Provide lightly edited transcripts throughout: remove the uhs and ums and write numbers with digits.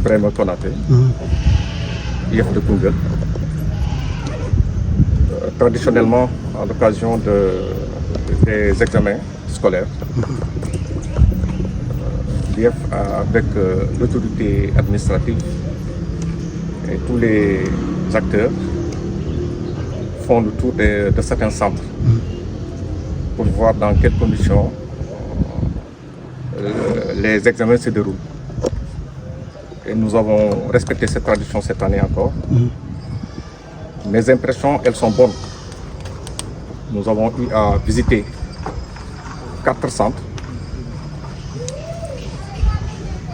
Ibrahima Konaté, IEF de Koungheul. Traditionnellement, à l'occasion des examens scolaires, l'IEF, avec l'autorité administrative et tous les acteurs, font le tour de certains centres pour voir dans quelles conditions les examens se déroulent. Et nous avons respecté cette tradition cette année encore. Mes impressions, elles sont bonnes. Nous avons eu à visiter 4 centres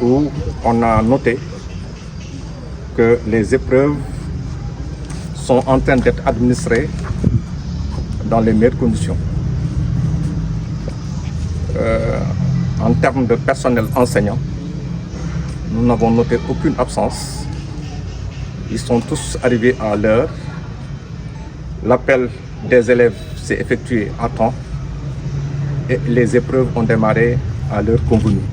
où on a noté que les épreuves sont en train d'être administrées dans les meilleures conditions. En termes de personnel enseignant, nous n'avons noté aucune absence. Ils sont tous arrivés à l'heure. L'appel des élèves s'est effectué à temps et les épreuves ont démarré à l'heure convenue.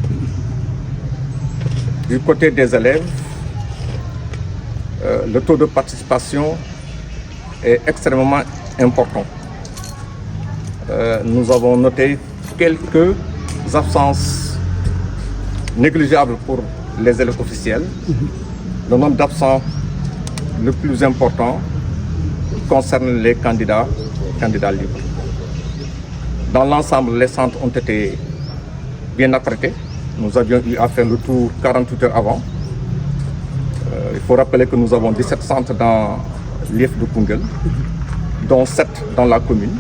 Du côté des élèves, le taux de participation est extrêmement important. Nous avons noté quelques absences négligeables pour les élèves officiels. Le nombre d'absents le plus important concerne les candidats libres. Dans l'ensemble, les centres ont été bien apprêtés. Nous avions eu à faire le tour 48 heures avant. Il faut rappeler que nous avons 17 centres dans l'IEF de Koungheul, dont 7 dans la commune.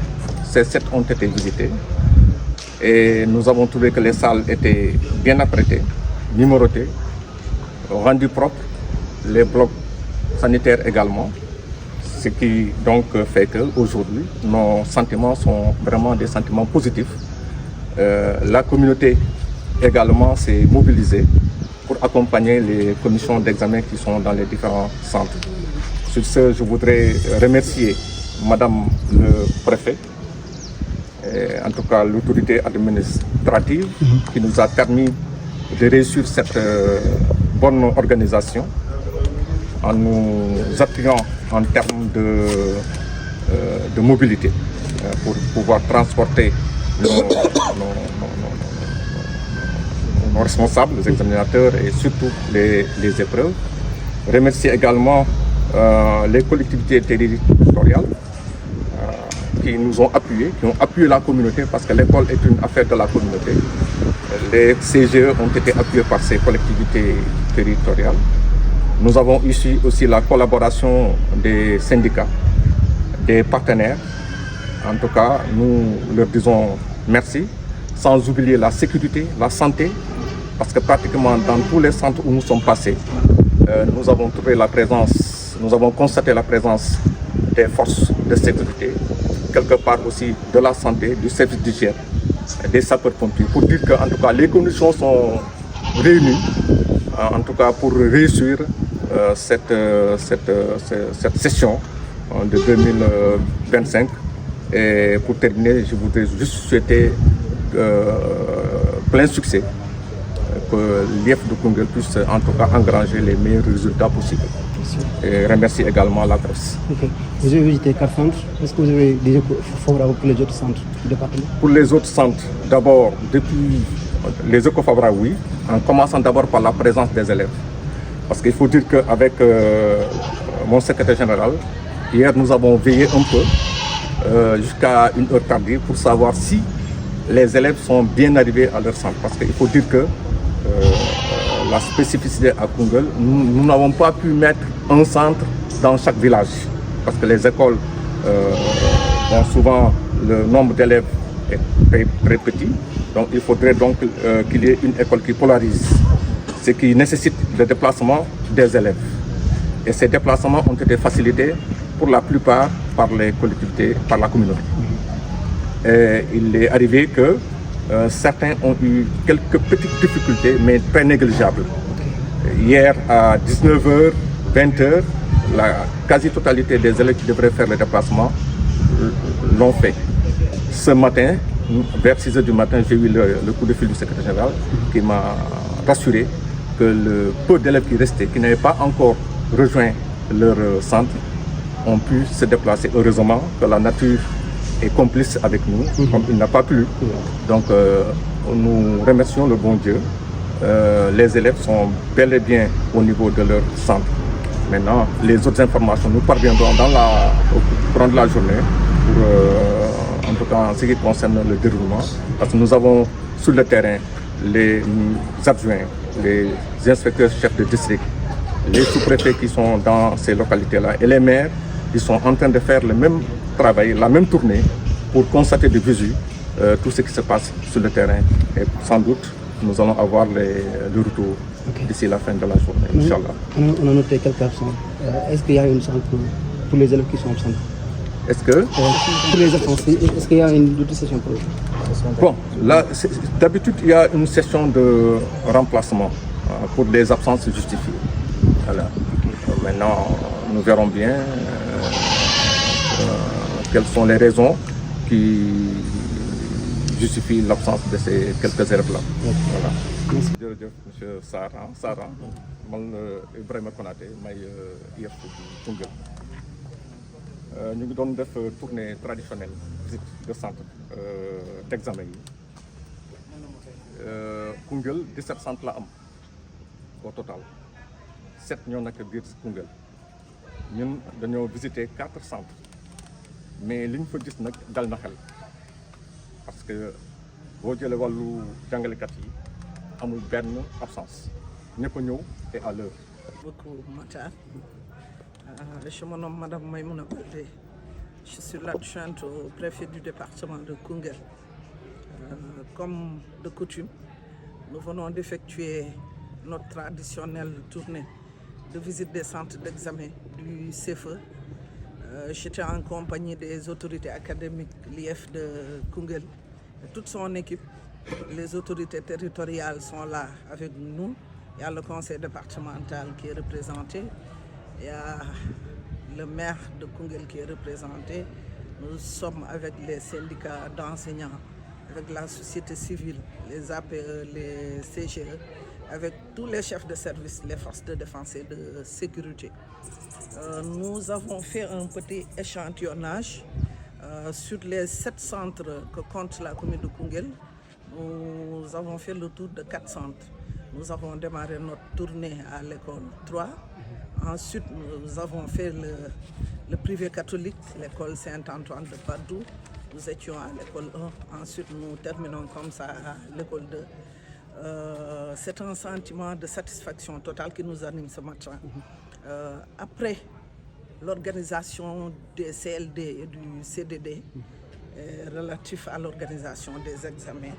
Ces 7 ont été visités. Et nous avons trouvé que les salles étaient bien apprêtées, numérotées, rendues propres, les blocs sanitaires également. Ce qui donc fait qu'aujourd'hui, nos sentiments sont vraiment des sentiments positifs. La communauté également s'est mobilisée pour accompagner les commissions d'examen qui sont dans les différents centres. Sur ce, je voudrais remercier Madame le préfet, et en tout cas l'autorité administrative qui nous a permis de réussir cette bonne organisation en nous appuyant en termes de mobilité pour pouvoir transporter nos responsables, les examinateurs et surtout les épreuves. Remercier également les collectivités territoriales qui nous ont appuyés, qui ont appuyé la communauté parce que l'école est une affaire de la communauté. Les CGE ont été appuyés par ces collectivités territoriales. Nous avons ici aussi la collaboration des syndicats, des partenaires. En tout cas, nous leur disons merci, sans oublier la sécurité, la santé, parce que pratiquement dans tous les centres où nous sommes passés, nous avons trouvé la présence, nous avons constaté la présence des forces de sécurité, quelque part aussi de la santé, du service d'hygiène, des sapeurs-pompiers, pour dire que en tout cas les conditions sont réunies, en tout cas pour réussir cette session de 2025. Et pour terminer, je voudrais juste souhaiter plein succès, que l'IEF de Koungheul puisse en tout cas engranger les meilleurs résultats possibles. Et remercie également la presse. Okay. Vous avez visité 4 centres. Est-ce que vous avez des échos favorables pour les autres centres du département? Pour les autres centres, d'abord, depuis les échos favorables, oui, en commençant d'abord par la présence des élèves. Parce qu'il faut dire qu'avec mon secrétaire général, hier nous avons veillé un peu jusqu'à une heure tardive pour savoir si les élèves sont bien arrivés à leur centre. Parce qu'il faut dire que la spécificité à Koungheul, nous n'avons pas pu mettre un centre dans chaque village. Parce que les écoles, souvent le nombre d'élèves est très petit. Donc il faudrait donc qu'il y ait une école qui polarise, ce qui nécessite le déplacement des élèves. Et ces déplacements ont été facilités pour la plupart par les collectivités, par la communauté. Et il est arrivé que certains ont eu quelques petites difficultés, mais très négligeables. Hier, à 19h, 20h, la quasi-totalité des élèves qui devraient faire le déplacement l'ont fait. Ce matin, vers 6h du matin, j'ai eu le coup de fil du secrétaire général qui m'a rassuré que le peu d'élèves qui restaient, qui n'avaient pas encore rejoint leur centre, ont pu se déplacer. Heureusement que la nature est complice avec nous, comme il n'a pas plu. Donc nous remercions le bon Dieu. Les élèves sont bel et bien au niveau de leur centre. Maintenant, les autres informations nous parviendront au courant de la journée, pour, en tout cas en ce qui concerne le déroulement, parce que nous avons sur le terrain les adjoints, les inspecteurs chefs de district, les sous-préfets qui sont dans ces localités-là et les maires qui sont en train de faire le même travail, la même tournée pour constater de visu tout ce qui se passe sur le terrain. Et sans doute, nous allons avoir le retour d'ici la fin de la journée, Inch'Allah. On a noté quelques absents. Est-ce qu'il y a une centre pour les élèves qui sont absents? Est-ce que pour les absents, est-ce qu'il y a une autre session pour eux? Bon, là, d'habitude, il y a une session de remplacement pour les absences justifiées. Voilà. Maintenant, nous verrons bien quelles sont les raisons qui justifient l'absence de ces quelques élèves-là. Voilà. Merci. Monsieur Sarah, man Ibrahima Konaté, may IEF bu Koungheul. Ñu ngi doon def tournée traditionnelle visite de centre d'examen yi. Koungheul 17 centres la am au total 7 ñoo nekk biir Koungheul. Ñun dañoo visiter 4 centres mais li ñu fa gis nag dal na xel parce que boo jëlee wàllu jàngalekat yi amul benn absence ñëpp a ñëw et à l'heure. Beaucoup Matar. Je me nomme Madame Maïmouna Baldé. Je suis l'adjointe au préfet du département de Koungheul. Comme de coutume, nous venons d'effectuer notre traditionnelle tournée de visite des centres d'examen du CFE. J'étais en compagnie des autorités académiques, l'IEF de Koungheul, et toute son équipe. Les autorités territoriales sont là avec nous. Il y a le conseil départemental qui est représenté. Il y a le maire de Koungheul qui est représenté. Nous sommes avec les syndicats d'enseignants, avec la société civile, les APE, les CGE, avec tous les chefs de service, les forces de défense et de sécurité. Nous avons fait un petit échantillonnage sur les 7 centres que compte la commune de Koungheul. Nous avons fait le tour de 4 centres. Nous avons démarré notre tournée à l'école 3. Ensuite, nous avons fait le privé catholique, l'école Saint-Antoine de Padoue. Nous étions à l'école 1. Ensuite, nous terminons comme ça à l'école 2. C'est un sentiment de satisfaction totale qui nous anime ce matin. Après l'organisation des CLD et du CDD, relatif à l'organisation des examens,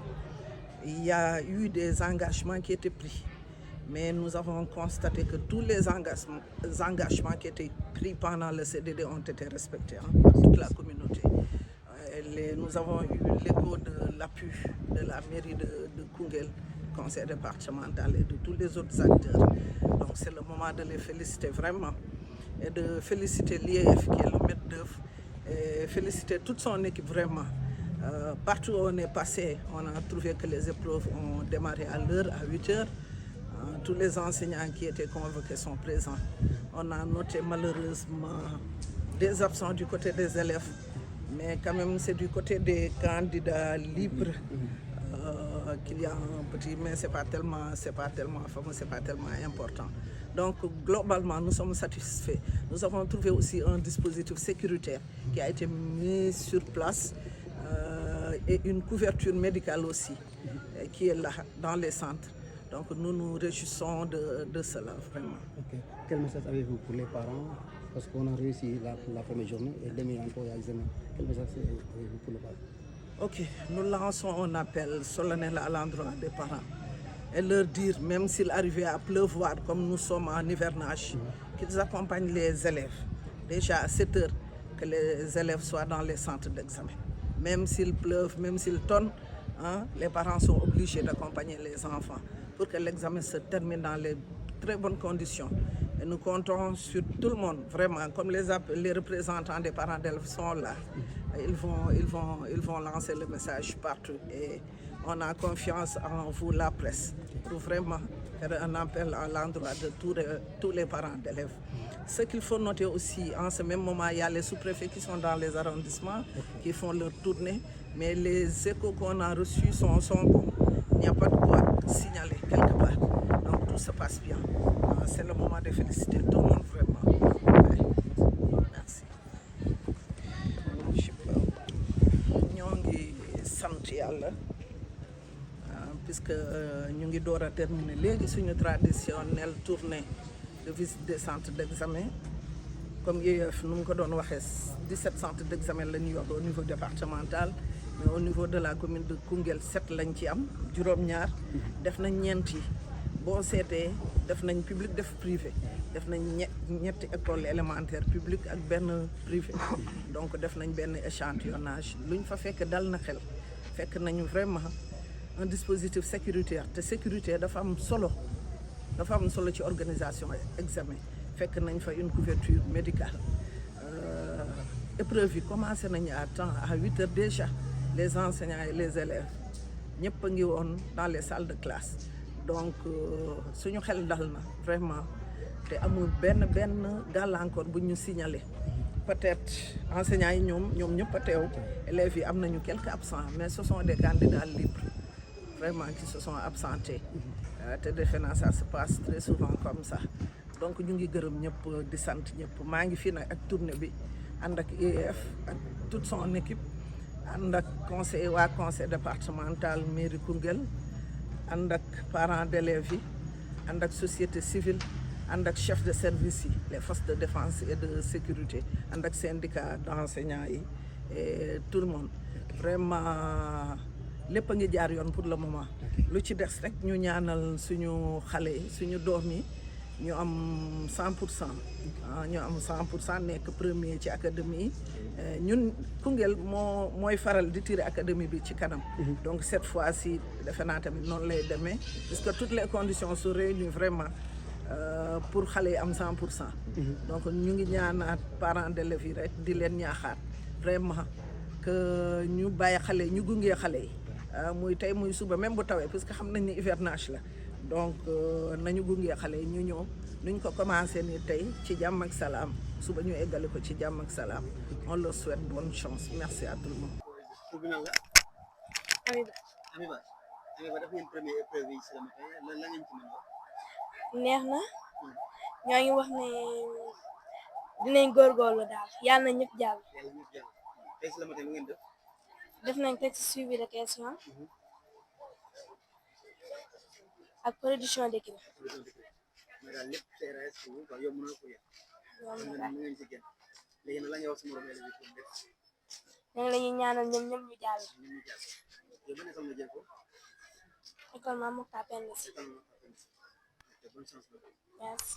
il y a eu des engagements qui étaient pris. Mais nous avons constaté que tous les engagements qui étaient pris pendant le CDD ont été respectés par toute la communauté. Nous avons eu l'écho de l'appui de la mairie de Koungheul, conseil départemental et de tous les autres acteurs. Donc c'est le moment de les féliciter vraiment et de féliciter l'IEF qui est le maître d'œuvre et féliciter toute son équipe vraiment. Partout où on est passé, on a trouvé que les épreuves ont démarré à l'heure, à 8 heures. Tous les enseignants qui étaient convoqués sont présents. On a noté malheureusement des absents du côté des élèves, mais quand même c'est du côté des candidats libres qu'il y a un petit, mais c'est pas tellement fameux, c'est pas tellement important. Donc globalement, nous sommes satisfaits. Nous avons trouvé aussi un dispositif sécuritaire qui a été mis sur place et une couverture médicale aussi qui est là dans les centres. Donc nous nous réjouissons de cela vraiment. Okay. Quel message avez-vous pour les parents? Parce qu'on a réussi la première journée et demain encore il y a l'examen. Quel message avez-vous pour les parents? Ok, nous lançons un appel solennel à l'endroit des parents et leur dire, même s'il arrivait à pleuvoir comme nous sommes en hivernage, qu'ils accompagnent les élèves. Déjà à 7 heures, que les élèves soient dans les centres d'examen. Même s'il pleuve, même s'il tonne, les parents sont obligés d'accompagner les enfants pour que l'examen se termine dans les très bonnes conditions. Et nous comptons sur tout le monde, vraiment, comme les représentants des parents d'élèves sont là. Ils vont lancer le message partout et on a confiance en vous, la presse, pour vraiment faire un appel à l'endroit de tous les parents d'élèves. Ce qu'il faut noter aussi, en ce même moment, il y a les sous-préfets qui sont dans les arrondissements, qui font leur tournée, mais les échos qu'on a reçus sont bons. Il n'y a pas de quoi signaler quelque part. Donc tout se passe bien. C'est le moment de féliciter tout le monde vraiment. Ouais. Merci. ñoo ngi sant yàlla puisque ñu ngi door a terminer léegi suñu traditionnelle tournée de visite des centres d'examen comme IEF nu mu ko doon waxee 17 centres d'examen la ñu yor au niveau départemental mais au niveau de la commune de Koungheul 7 lañ ci am juróom-ñaar def nañ ñeenti boo seetee def nañ public def privé def nañ ñetti école élémentaire publique ak benn privé donc def nañ benn échantillonnage lu ñu fa fekk dal na xel fekk nañu vraiment un dispositif sécuritaire te sécurité dafa am solo ci organisation examen fekk nañ fa une couverture médicale épreuve yi commencé nañu à temps à 8 heures déjà les enseignants et les élèves ñëpp a ngi woon dans les salles de classe donc suñu xel dal na vraiment te amul benn gàllankoor bu ñu signalé peut-être enseignants yi ñoom ñëpp a teew élèves yi am nañu quelques absents mais ce sont des candidats libres vraiment qui se sont absentés te defe naa ça se passe très souvent comme ça donc ñu ngi gërëm ñëpp di sant ñëpp maa ngi fii nag ak tournée bi ànd ak IEF ak toute son équipe ànd ak conseil départemental mairie Koungheul ànd ak parents d'élèves yi ànd ak société civile ànd ak chef de service yi les forces de défense et de sécurité ànd ak syndicat d'enseignants yi et tout le monde vraiment lépp a ngi jaar yoon pour le moment lu ci des rek ñu ñaanal suñu xale yi suñu doom yi ñu am 100% ñu am 100% nekk premier ci académie yi ñun Koungheul mooy faral di tirer académie bi ci kanam donc cette fois-ci defe naa tamit noonu lay demee puisque toutes les conditions sont réunies vraiment pour xale yi am 100% donc ñu ngi ñaanaat parents d'élèves yi rek di leen ñaaxaat vraiment que ñu bàyyi xale yi ñu gungee xale yi muy tey muy suba même bu tawee parce que xam nañ ni hivernage la donc nañu gungee xale yi ñu ñëw nuñ ko commencé ni tey ci jàmm ak salaam suba ñu eggale ko ci jàmm ak salaam on leur souhaite bonne chance merci à tout le monde. Amiba def ngeen première épreuve yi ci la matin lan la ngeen ci mën wax. neex na ñoo ngi wax ne dinañ góorgóorlu daal yàlla na ñëpp jàll. tey ci la matin lu ngeen def nañ texte suivi de question ak production d'équipe. mais daal lépp CRS ko yomb na ko yéen ngeen ci génn léegi nag la ngay wax sama morom élèves yi def ñu la ñuy ñaanal ñoom ñëpp ñu jàll. yow ban école nga jël ko école Mame Mokhtar Penda Sy. bonne chance. Merci.